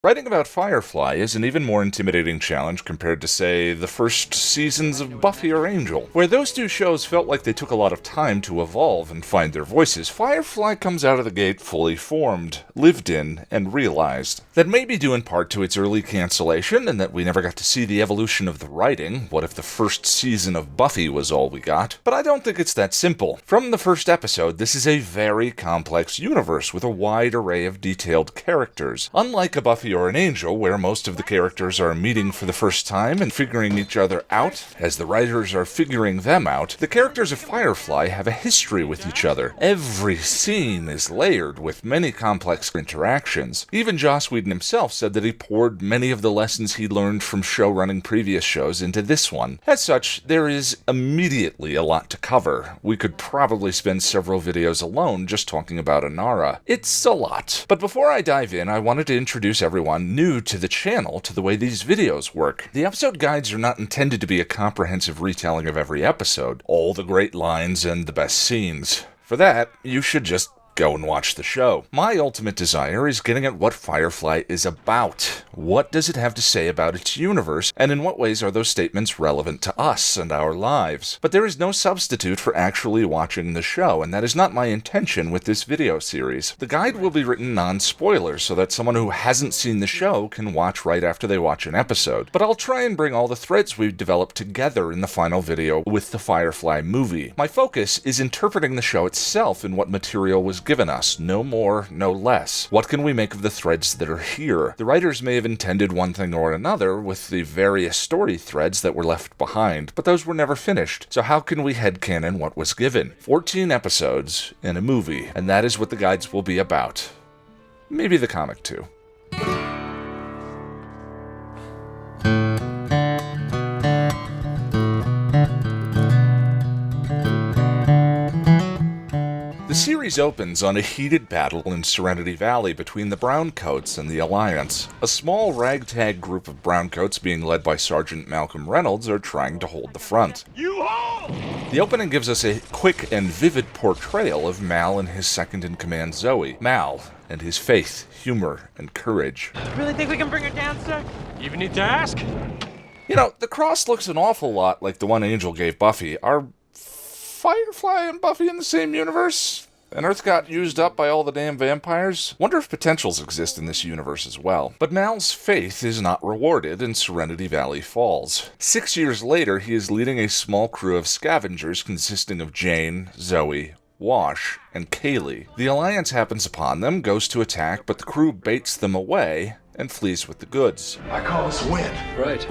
Writing about Firefly is an even more intimidating challenge compared to, say, the first seasons of Buffy or Angel. Where those two shows felt like they took a lot of time to evolve and find their voices, Firefly comes out of the gate fully formed, lived in, and realized. That may be due in part to its early cancellation, and that we never got to see the evolution of the writing. What if the first season of Buffy was all we got? But I don't think it's that simple. From the first episode, this is a very complex universe with a wide array of detailed characters. Unlike a Buffy or an Angel, where most of the characters are meeting for the first time and figuring each other out, as the writers are figuring them out, the characters of Firefly have a history with each other. Every scene is layered with many complex interactions. Even Joss Whedon himself said that he poured many of the lessons he learned from show-running previous shows into this one. As such, there is immediately a lot to cover. We could probably spend several videos alone just talking about Inara. It's a lot. But before I dive in, I wanted to introduce everyone new to the channel to the way these videos work. The episode guides are not intended to be a comprehensive retelling of every episode, all the great lines and the best scenes. For that, you should just go and watch the show. My ultimate desire is getting at what Firefly is about. What does it have to say about its universe, and in what ways are those statements relevant to us and our lives? But there is no substitute for actually watching the show, and that is not my intention with this video series. The guide will be written non-spoilers, so that someone who hasn't seen the show can watch right after they watch an episode. But I'll try and bring all the threads we've developed together in the final video with the Firefly movie. My focus is interpreting the show itself and what material was given us, no more, no less. What can we make of the threads that are here? The writers may have intended one thing or another with the various story threads that were left behind, but those were never finished. So how can we headcanon what was given? 14 episodes in a movie, and that is what the guides will be about. Maybe the comic too. The series opens on a heated battle in Serenity Valley between the Browncoats and the Alliance. A small ragtag group of Browncoats being led by Sergeant Malcolm Reynolds are trying to hold the front. You hold! The opening gives us a quick and vivid portrayal of Mal and his second-in-command Zoe. Mal and his faith, humor, and courage. Really think we can bring her down, sir? You even need to ask? You know, the cross looks an awful lot like the one Angel gave Buffy. Are Firefly and Buffy in the same universe? And Earth got used up by all the damn vampires? Wonder if potentials exist in this universe as well. But Mal's faith is not rewarded, and Serenity Valley falls. 6 years later, he is leading a small crew of scavengers consisting of Jayne, Zoe, Wash, and Kaylee. The Alliance happens upon them, goes to attack, but the crew baits them away and flees with the goods. I call this a win. Right.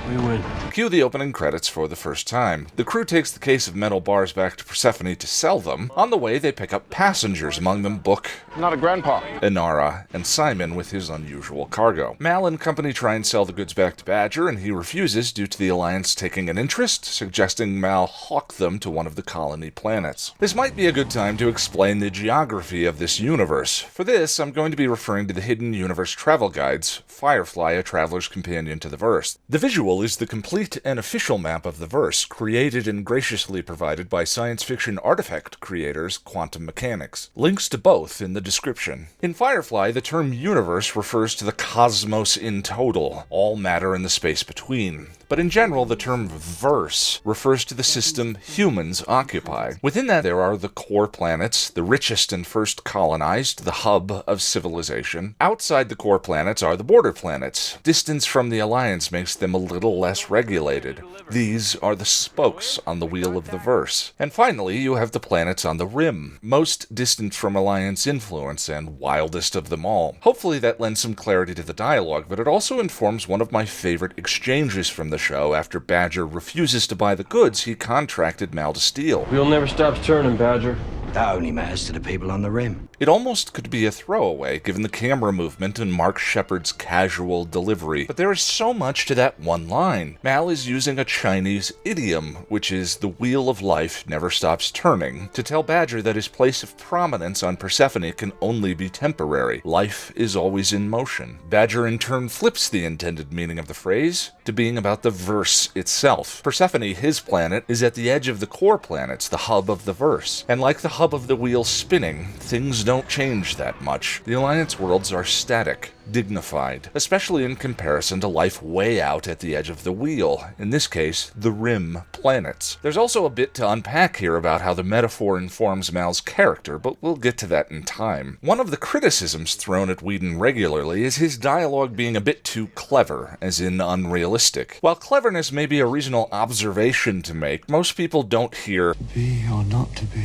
We win. Cue the opening credits for the first time. The crew takes the case of metal bars back to Persephone to sell them. On the way, they pick up passengers, among them Book, Not a grandpa. Inara, and Simon with his unusual cargo. Mal and company try and sell the goods back to Badger, and he refuses due to the Alliance taking an interest, suggesting Mal hawk them to one of the colony planets. This might be a good time to explain the geography of this universe. For this, I'm going to be referring to the Hidden Universe Travel Guides, Firefly, A Traveler's Companion to the Verse. The visual is the complete and official map of the verse, created and graciously provided by science fiction artifact creators Quantum Mechanix. Links to both in the description. In Firefly, the term universe refers to the cosmos in total, all matter and the space between. But in general, the term verse refers to the system humans occupy. Within that, there are the core planets, the richest and first colonized, the hub of civilization. Outside the core planets are the border planets. Distance from the Alliance makes them a little less regulated. These are the spokes on the wheel of the verse. And finally, you have the planets on the rim, most distant from Alliance influence and wildest of them all. Hopefully that lends some clarity to the dialogue, but it also informs one of my favorite exchanges from the show after Badger refuses to buy the goods he contracted Mal to steal. Wheel never stops turning, Badger. That only matters to the people on the rim. It almost could be a throwaway, given the camera movement and Marc Sheppard's casual delivery, but there is so much to that one line. Mal is using a Chinese idiom, which is the wheel of life never stops turning, to tell Badger that his place of prominence on Persephone can only be temporary. Life is always in motion. Badger in turn flips the intended meaning of the phrase to being about the verse itself. Persephone, his planet, is at the edge of the core planets, the hub of the verse, and like the hub hub of the wheel spinning, things don't change that much. The Alliance worlds are static, dignified, especially in comparison to life way out at the edge of the wheel, in this case, the Rim planets. There's also a bit to unpack here about how the metaphor informs Mal's character, but we'll get to that in time. One of the criticisms thrown at Whedon regularly is his dialogue being a bit too clever, as in unrealistic. While cleverness may be a reasonable observation to make, most people don't hear be or not to be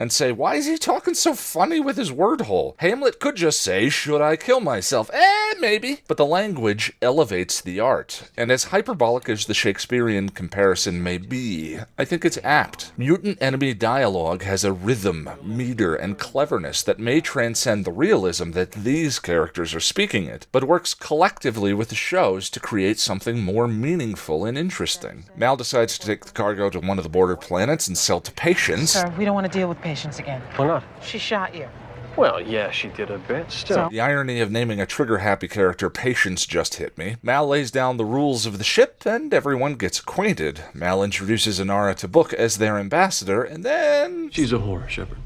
and say, why is he talking so funny with his word hole? Hamlet could just say, should I kill myself? Maybe. But the language elevates the art, and as hyperbolic as the Shakespearean comparison may be, I think it's apt. Mutant enemy dialogue has a rhythm, meter, and cleverness that may transcend the realism that these characters are speaking it, but works collectively with the shows to create something more meaningful and interesting. Mal decides to take the cargo to one of the border planets and sell to Patience. Sir, we don't want to deal with Patience again. Why not? She shot you. Well, yeah, she did a bit. Still. The irony of naming a trigger-happy character Patience just hit me. Mal lays down the rules of the ship, and everyone gets acquainted. Mal introduces Inara to Book as their ambassador, and then... She's a whore, Sheppard.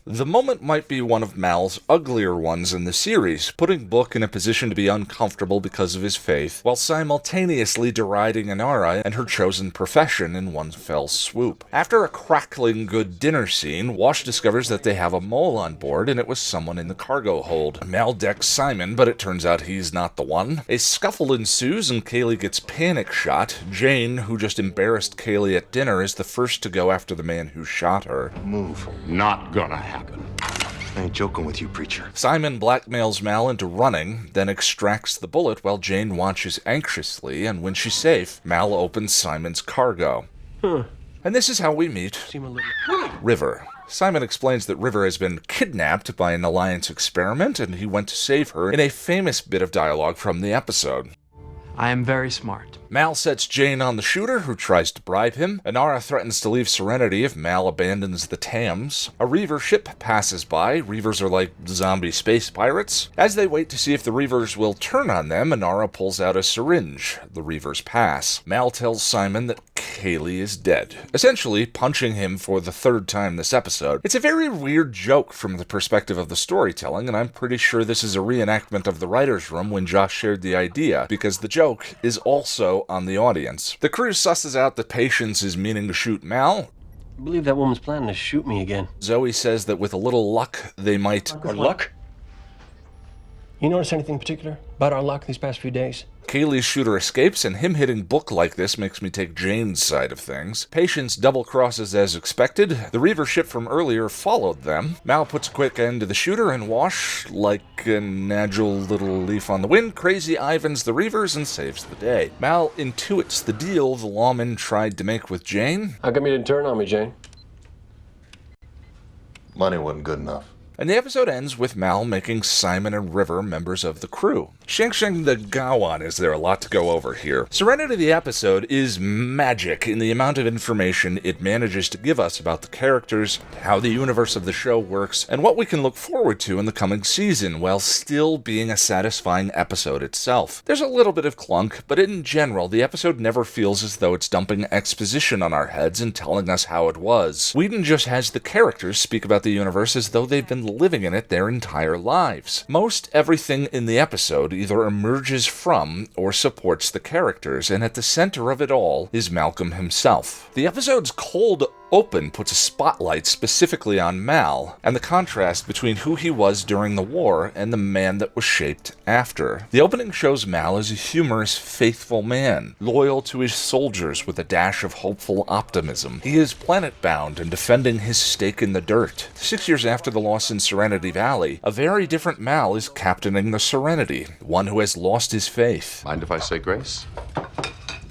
The moment might be one of Mal's uglier ones in the series, putting Book in a position to be uncomfortable because of his faith, while simultaneously deriding Inara and her chosen profession in one fell swoop. After a crackling good dinner scene, Wash discovers that they have a mole on board, and it was someone in the cargo hold. Mal decks Simon, but it turns out he's not the one. A scuffle ensues, and Kaylee gets panic shot. Jayne, who just embarrassed Kaylee at dinner, is the first to go after the man who shot her. Move. Not gonna happen. I ain't joking with you, preacher. Simon blackmails Mal into running, then extracts the bullet while Jayne watches anxiously, and when she's safe, Mal opens Simon's cargo. And this is how we meet River. Simon explains that River has been kidnapped by an Alliance experiment, and he went to save her in a famous bit of dialogue from the episode. I am very smart. Mal sets Jayne on the shooter, who tries to bribe him. Inara threatens to leave Serenity if Mal abandons the Thames. A Reaver ship passes by. Reavers are like zombie space pirates. As they wait to see if the Reavers will turn on them, Inara pulls out a syringe. The Reavers pass. Mal tells Simon that Kaylee is dead, essentially punching him for the third time this episode. It's a very weird joke from the perspective of the storytelling, and I'm pretty sure this is a reenactment of the writer's room when Josh shared the idea, because the joke is also on the audience. The crew susses out that Patience is meaning to shoot Mal. I believe that woman's planning to shoot me again. Zoe says that with a little luck, they might... Our luck? You notice anything particular about our luck these past few days? Kaylee's shooter escapes, and him hitting Book like this makes me take Jayne's side of things. Patience double-crosses as expected. The Reaver ship from earlier followed them. Mal puts a quick end to the shooter, and Wash, like an agile little leaf on the wind, crazy Ivans the Reavers and saves the day. Mal intuits the deal the lawman tried to make with Jayne. How come you didn't turn on me, Jayne? Money wasn't good enough. And the episode ends with Mal making Simon and River members of the crew. Shang the Gawan, is there a lot to go over here? Serenity, the episode, is magic in the amount of information it manages to give us about the characters, how the universe of the show works, and what we can look forward to in the coming season, while still being a satisfying episode itself. There's a little bit of clunk, but in general, the episode never feels as though it's dumping exposition on our heads and telling us how it was. Whedon just has the characters speak about the universe as though they've been living in it their entire lives. Most everything in the episode either emerges from or supports the characters, and at the center of it all is Malcolm himself. The episode's cold open puts a spotlight specifically on Mal, and the contrast between who he was during the war and the man that was shaped after. The opening shows Mal as a humorous, faithful man, loyal to his soldiers with a dash of hopeful optimism. He is planet-bound and defending his stake in the dirt. 6 years after the loss in Serenity Valley, a very different Mal is captaining the Serenity, one who has lost his faith. Mind if I say grace?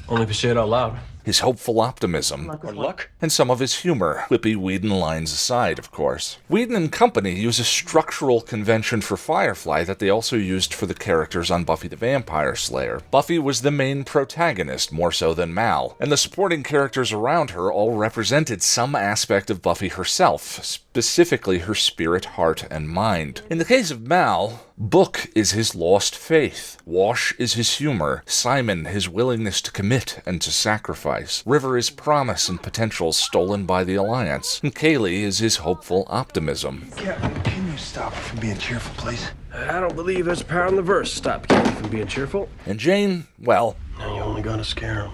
Only if you say it out loud. His hopeful optimism, Or luck? and some of his humor, quippy Whedon lines aside, of course. Whedon and company use a structural convention for Firefly that they also used for the characters on Buffy the Vampire Slayer. Buffy was the main protagonist, more so than Mal, and the supporting characters around her all represented some aspect of Buffy herself, specifically her spirit, heart, and mind. In the case of Mal, Book is his lost faith, Wash is his humor, Simon his willingness to commit and to sacrifice. sacrifice. River is promise and potential stolen by the Alliance. And Kaylee is his hopeful optimism. Captain, can you stop from being cheerful, please? I don't believe there's a power in the verse. Stop Kaylee from being cheerful. And Jayne, well... Now you're only gonna scare him.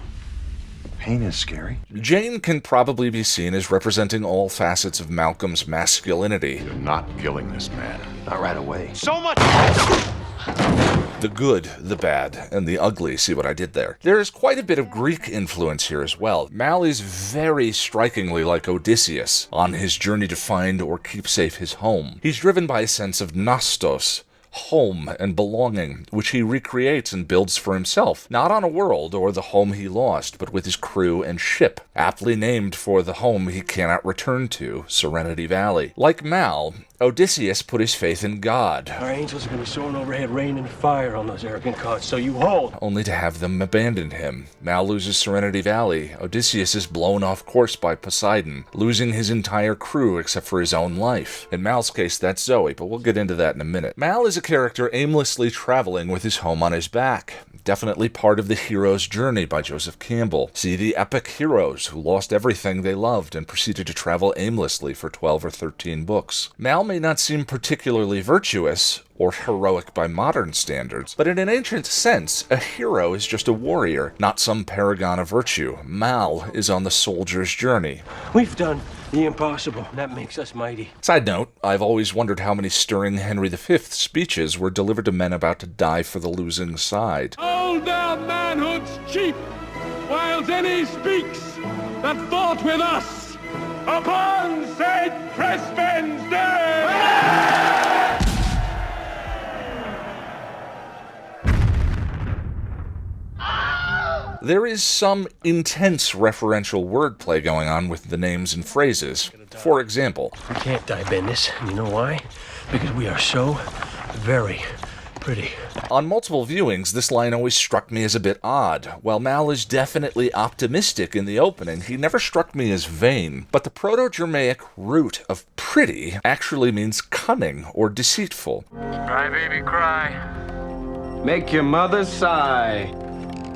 Pain is scary. Jayne can probably be seen as representing all facets of Malcolm's masculinity. You're not killing this man. Not right away. So much! The good, the bad, and the ugly. See what I did there? There is quite a bit of Greek influence here as well. Mal is very strikingly like Odysseus on his journey to find or keep safe his home. He's driven by a sense of nostos, home and belonging, which he recreates and builds for himself, not on a world or the home he lost, but with his crew and ship, aptly named for the home he cannot return to, Serenity Valley. Like Mal, Odysseus put his faith in God, Our angels are gonna be soaring overhead, raining fire on those arrogant gods, so you hold. only to have them abandon him. Mal loses Serenity Valley. Odysseus is blown off course by Poseidon, losing his entire crew except for his own life. In Mal's case, that's Zoe, but we'll get into that in a minute. Mal is a character aimlessly traveling with his home on his back. Definitely part of the hero's journey by Joseph Campbell. See the epic heroes who lost everything they loved and proceeded to travel aimlessly for 12 or 13 books. Mal may not seem particularly virtuous or heroic by modern standards, but in an ancient sense, a hero is just a warrior, not some paragon of virtue. Mal is on the soldier's journey. We've done the impossible. That makes us mighty. Side note, I've always wondered how many stirring Henry V speeches were delivered to men about to die for the losing side. Hold their manhoods cheap, whiles any speaks that fought with us upon St. Crispin's Day! There is some intense referential wordplay going on with the names and phrases. For example, We can't die, Bendis. And you know why? Because we are so very pretty. on multiple viewings, this line always struck me as a bit odd. While Mal is definitely optimistic in the opening, he never struck me as vain. But the Proto-Germanic root of pretty actually means cunning or deceitful. Cry, baby, cry. Make your mother sigh.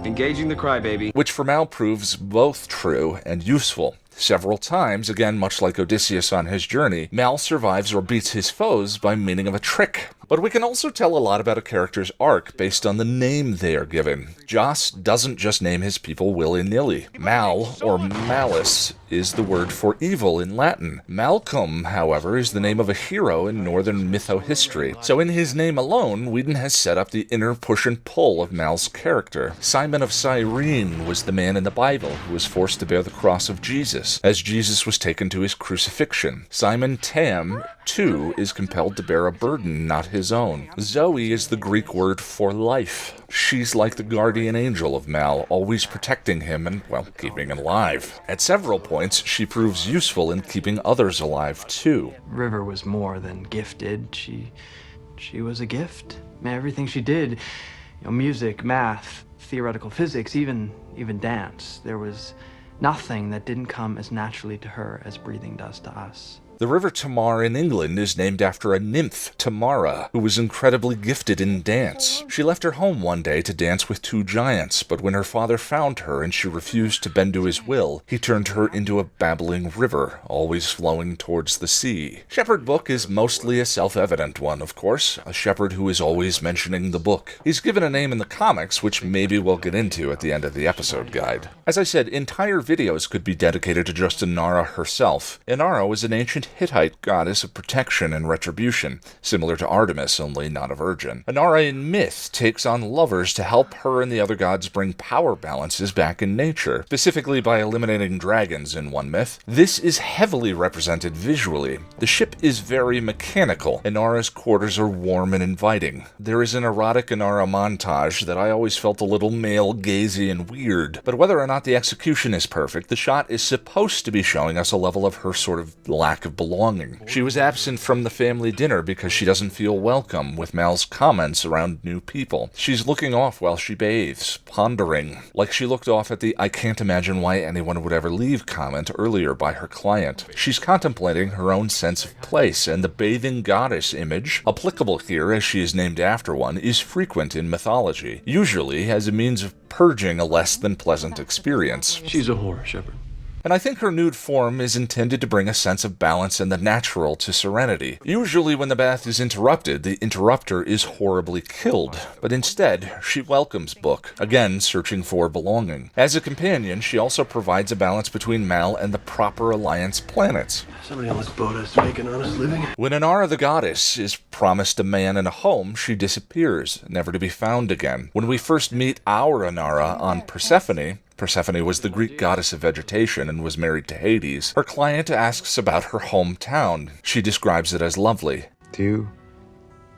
Engaging the crybaby. Which for Mal proves both true and useful. Several times, again much like Odysseus on his journey, Mal survives or beats his foes by meaning of a trick. But we can also tell a lot about a character's arc based on the name they are given. Joss doesn't just name his people willy-nilly. Mal, or malice, is the word for evil in Latin. Malcolm, however, is the name of a hero in northern mytho-history. So in his name alone, Whedon has set up the inner push and pull of Mal's character. Simon of Cyrene was the man in the Bible who was forced to bear the cross of Jesus, as Jesus was taken to his crucifixion. Simon Tam, too, is compelled to bear a burden not his own. Zoe is the Greek word for life. She's like the guardian angel of Mal, always protecting him and, well, keeping him alive. At several points, she proves useful in keeping others alive, too. River was more than gifted. She was a gift. Everything she did, music, math, theoretical physics, even dance. There was nothing that didn't come as naturally to her as breathing does to us. The River Tamar in England is named after a nymph, Tamara, who was incredibly gifted in dance. She left her home one day to dance with two giants, but when her father found her and she refused to bend to his will, he turned her into a babbling river, always flowing towards the sea. Shepherd book is mostly a self-evident one, of course, a shepherd who is always mentioning the book. He's given a name in the comics, which maybe we'll get into at the end of the episode guide. As I said, entire videos could be dedicated to just Inara herself. Inara was an ancient Hittite goddess of protection and retribution, similar to Artemis, only not a virgin. Inara in myth takes on lovers to help her and the other gods bring power balances back in nature, specifically by eliminating dragons in one myth. This is heavily represented visually. The ship is very mechanical. Inara's quarters are warm and inviting. There is an erotic Inara montage that I always felt a little male-gazy and weird, but whether or not the execution is perfect, the shot is supposed to be showing us a level of her sort of lack of of belonging. She was absent from the family dinner because she doesn't feel welcome with Mal's comments around new people. She's looking off while she bathes, pondering, like she looked off at the "I can't imagine why anyone would ever leave" comment earlier by her client. She's contemplating her own sense of place, and the bathing goddess image, applicable here as she is named after one, is frequent in mythology, usually as a means of purging a less than pleasant experience. She's a whore, Sheppard. And I think her nude form is intended to bring a sense of balance and the natural to Serenity. Usually when the bath is interrupted, the interrupter is horribly killed, but instead, she welcomes Book, again searching for belonging. As a companion, she also provides a balance between Mal and the proper Alliance planets. Somebody on this boat has to make an honest living. When Inara the goddess is promised a man and a home, she disappears, never to be found again. When we first meet our Inara on Persephone was the Greek goddess of vegetation and was married to Hades. Her client asks about her hometown. She describes it as lovely. Do you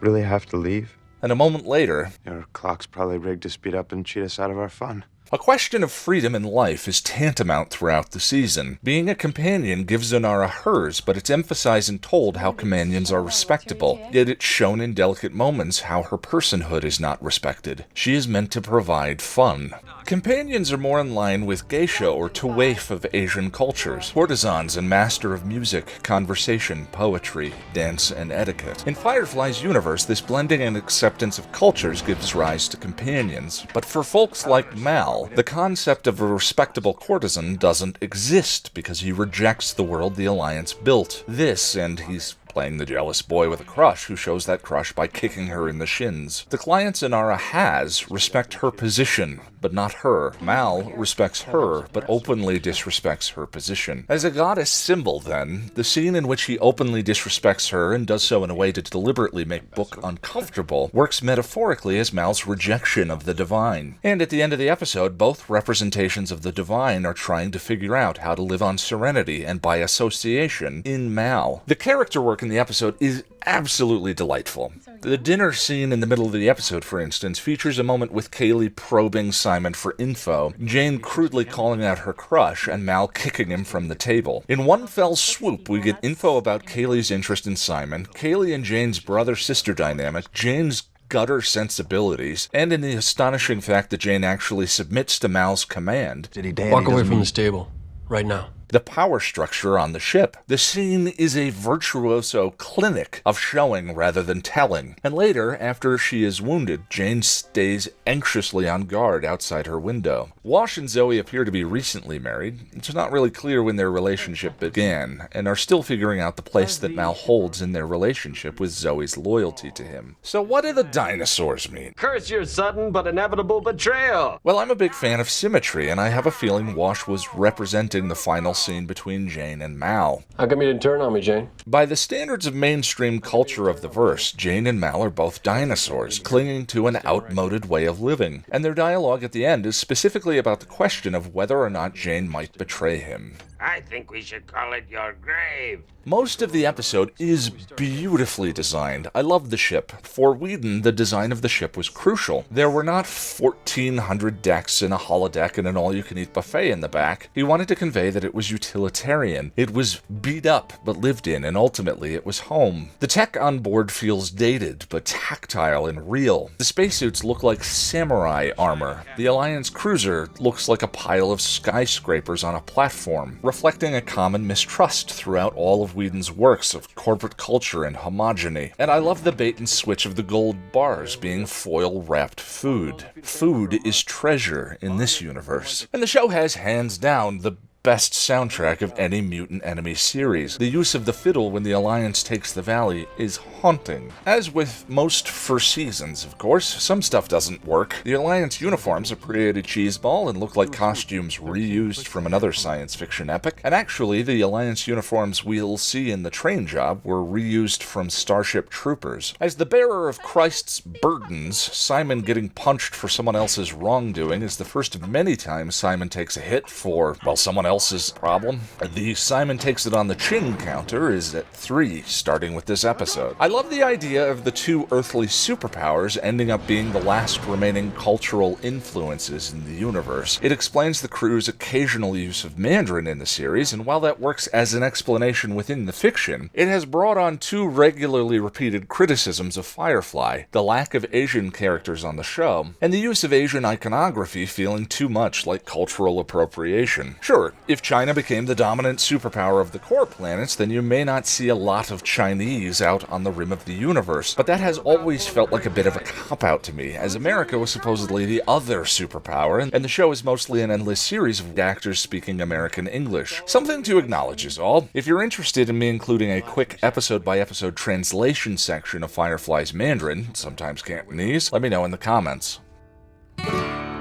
really have to leave? And a moment later, your clock's probably rigged to speed up and cheat us out of our fun. A question of freedom in life is tantamount throughout the season. Being a companion gives Inara hers, but it's emphasized and told how companions are respectable. Yet it's shown in delicate moments how her personhood is not respected. She is meant to provide fun. Companions are more in line with geisha or tuwaif of Asian cultures, courtesans and master of music, conversation, poetry, dance, and etiquette. In Firefly's universe, this blending and acceptance of cultures gives rise to companions. But for folks like Mal, the concept of a respectable courtesan doesn't exist because he rejects the world the Alliance built. This, and he's playing the jealous boy with a crush who shows that crush by kicking her in the shins. The clients Inara has respect her position, but not her. Mal respects her, but openly disrespects her position. As a goddess symbol, then, the scene in which he openly disrespects her and does so in a way to deliberately make Book uncomfortable works metaphorically as Mal's rejection of the divine. And at the end of the episode, both representations of the divine are trying to figure out how to live on Serenity and by association in Mal. The character work in the episode is absolutely delightful. The dinner scene in the middle of the episode, for instance, features a moment with Kaylee probing Simon for info, Jayne crudely calling out her crush, and Mal kicking him from the table. In one fell swoop, we get info about Kaylee's interest in Simon, Kaylee and Jayne's brother-sister dynamic, Jayne's gutter sensibilities, and in the astonishing fact that Jayne actually submits to Mal's command. Walk away from this table, right now. The power structure on the ship. The scene is a virtuoso clinic of showing rather than telling. And later, after she is wounded, Jayne stays anxiously on guard outside her window. Wash and Zoe appear to be recently married. It's not really clear when their relationship began, and are still figuring out the place that Mal holds in their relationship with Zoe's loyalty to him. So what do the dinosaurs mean? Curse your sudden but inevitable betrayal! Well, I'm a big fan of symmetry, and I have a feeling Wash was representing the final scene between Jayne and Mal. How come you didn't turn on me, Jayne? By the standards of mainstream culture of the verse, Jayne and Mal are both dinosaurs, clinging to an outmoded way of living, and their dialogue at the end is specifically about the question of whether or not Jayne might betray him. I think we should call it your grave. Most of the episode is beautifully designed. I love the ship. For Whedon, the design of the ship was crucial. There were not 1,400 decks and a holodeck and an all-you-can-eat buffet in the back. He wanted to convey that it was utilitarian. It was beat up, but lived in, and ultimately it was home. The tech on board feels dated, but tactile and real. The spacesuits look like samurai armor. The Alliance cruiser looks like a pile of skyscrapers on a platform, reflecting a common mistrust throughout all of Whedon's works of corporate culture and homogeny. And I love the bait and switch of the gold bars being foil-wrapped food. Food is treasure in this universe. And the show has, hands down, the best soundtrack of any Mutant Enemy series. The use of the fiddle when the Alliance takes the valley is haunting. As with most first seasons, of course, some stuff doesn't work. The Alliance uniforms are pretty cheeseball and look like costumes reused from another science fiction epic. And actually, the Alliance uniforms we'll see in the train job were reused from Starship Troopers. As the bearer of Christ's burdens, Simon getting punched for someone else's wrongdoing is the first of many times Simon takes a hit for, well, someone else else's problem. The Simon Takes It on the Chin counter is at 3, starting with this episode. I love the idea of the two earthly superpowers ending up being the last remaining cultural influences in the universe. It explains the crew's occasional use of Mandarin in the series, and while that works as an explanation within the fiction, it has brought on 2 regularly repeated criticisms of Firefly: the lack of Asian characters on the show, and the use of Asian iconography feeling too much like cultural appropriation. Sure, if China became the dominant superpower of the core planets, then you may not see a lot of Chinese out on the rim of the universe, but that has always felt like a bit of a cop-out to me, as America was supposedly the other superpower, and the show is mostly an endless series of actors speaking American English. Something to acknowledge is all. If you're interested in me including a quick episode-by-episode translation section of Firefly's Mandarin, sometimes Cantonese, let me know in the comments.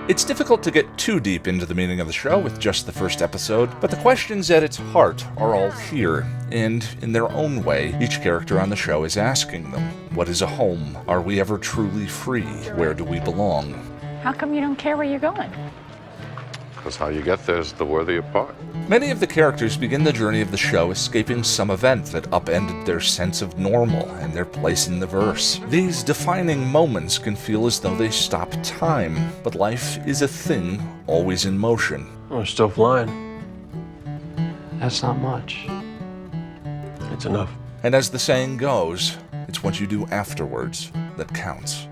It's difficult to get too deep into the meaning of the show with just the first episode, but the questions at its heart are all here, and in their own way, each character on the show is asking them. What is a home? Are we ever truly free? Where do we belong? How come you don't care where you're going? Because how you get there is the worthier part. Many of the characters begin the journey of the show escaping some event that upended their sense of normal and their place in the verse. These defining moments can feel as though they stop time, but life is a thing always in motion. We're still flying. That's not much. It's enough. And as the saying goes, it's what you do afterwards that counts.